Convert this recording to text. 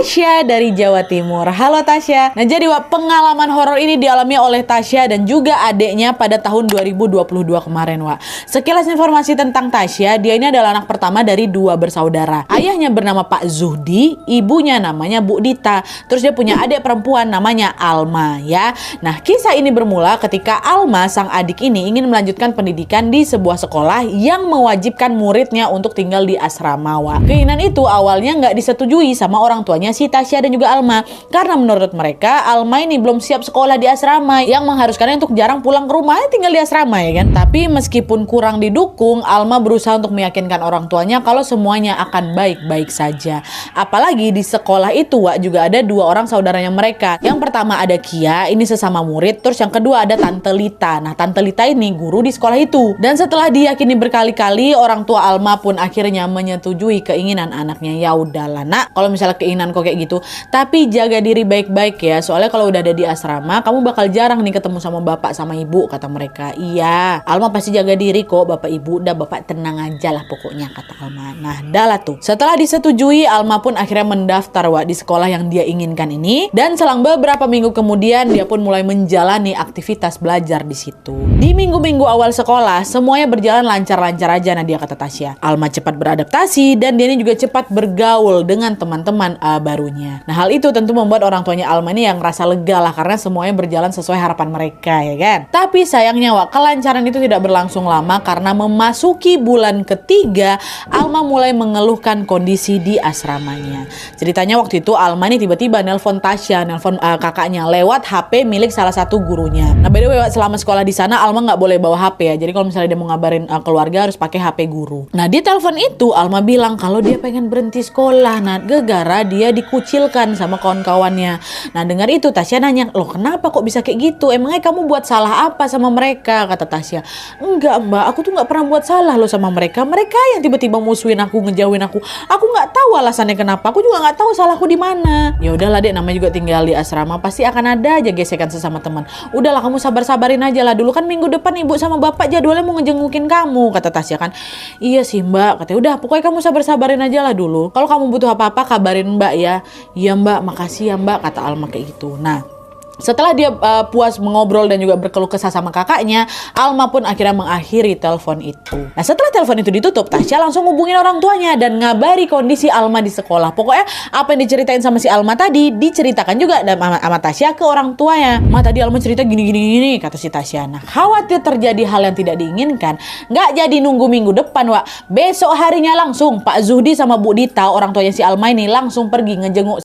Tasya dari Jawa Timur. Halo Tasya. Nah jadi pengalaman horor ini dialami oleh Tasya dan juga adiknya pada tahun 2022 kemarin Wak. Sekilas informasi tentang Tasya, dia ini adalah anak pertama dari 2 bersaudara. Ayahnya bernama Pak Zuhdi, ibunya namanya Bu Dita. Terus dia punya adik perempuan namanya Alma ya. Nah kisah ini bermula ketika Alma sang adik ini ingin melanjutkan pendidikan di sebuah sekolah yang mewajibkan muridnya untuk tinggal di asrama Wak. Keinginan itu awalnya nggak disetujui sama orang tuanya si Tasya dan juga Alma, karena menurut mereka Alma ini belum siap sekolah di asrama yang mengharuskannya untuk jarang pulang ke rumah, tinggal di asrama ya kan. Tapi meskipun kurang didukung, Alma berusaha untuk meyakinkan orang tuanya kalau semuanya akan baik-baik saja. Apalagi di sekolah itu Wak juga ada 2 orang saudaranya mereka. Yang pertama ada Kia, ini sesama murid. Terus yang kedua ada Tante Lita. Nah Tante Lita ini guru di sekolah itu. Dan setelah diyakini berkali-kali, orang tua Alma pun akhirnya menyetujui keinginan anaknya. Ya udahlah nak, kalau misalnya keinginan kok kayak gitu, tapi jaga diri baik-baik ya, soalnya kalau udah ada di asrama kamu bakal jarang nih ketemu sama bapak sama ibu, kata mereka. Iya, Alma pasti jaga diri kok bapak ibu, udah bapak tenang aja lah pokoknya, kata Alma. Nah dah lah tuh, setelah disetujui Alma pun akhirnya mendaftar Wak di sekolah yang dia inginkan ini, dan selang beberapa minggu kemudian dia pun mulai menjalani aktivitas belajar di situ. Di minggu-minggu awal sekolah semuanya berjalan lancar-lancar aja. Nah dia kata Tasya, Alma cepat beradaptasi dan dia ini juga cepat bergaul dengan teman-teman barunya. Nah hal itu tentu membuat orang tuanya Alma ini yang ngerasa lega lah, karena semuanya berjalan sesuai harapan mereka ya kan. Tapi sayangnya Wak, kelancaran itu tidak berlangsung lama karena memasuki bulan ketiga Alma mulai mengeluhkan kondisi di asramanya. Ceritanya waktu itu Alma ini tiba-tiba nelpon Tasya, nelpon kakaknya lewat HP milik salah satu gurunya. Nah by the way Wak, selama sekolah di sana Alma nggak boleh bawa HP ya. Jadi kalau misalnya dia mau ngabarin keluarga harus pakai HP guru. Nah di telepon itu Alma bilang kalau dia pengen berhenti sekolah. Nah gara-gara dia dikucilkan sama kawan-kawannya. Nah dengar itu Tasya nanya, loh kenapa kok bisa kayak gitu? Emangnya kamu buat salah apa sama mereka? Kata Tasya, enggak mbak, aku tuh nggak pernah buat salah loh sama mereka. Mereka yang tiba-tiba musuhin aku, ngejauhin aku. Aku nggak tahu alasannya kenapa. Aku juga nggak tahu salahku di mana. Ya udahlah dek, namanya juga tinggal di asrama, pasti akan ada aja gesekan sesama teman. Udahlah kamu sabar-sabarin aja lah. Dulu kan minggu depan ibu sama bapak jadwalnya mau ngejengukin kamu, kata Tasya kan. Iya sih mbak, katanya udah pokoknya kamu sabar-sabarin aja lah dulu. Kalau kamu butuh apa-apa kabarin mbak ya. Iya mbak, makasih ya mbak, kata Alma kayak gitu. Nah setelah dia puas mengobrol dan juga berkeluh kesah sama kakaknya, Alma pun akhirnya mengakhiri telepon itu. Nah setelah telepon itu ditutup, Tasya langsung hubungin orang tuanya dan ngabari kondisi Alma di sekolah. Pokoknya apa yang diceritain sama si Alma tadi diceritakan juga sama Tasya ke orang tuanya. Ma tadi Alma cerita gini, kata si Tasya. Nah khawatir terjadi hal yang tidak diinginkan, nggak jadi nunggu minggu depan Wak. Besok harinya langsung Pak Zuhdi sama Bu Dita, orang tuanya si Alma ini langsung pergi ngejenguk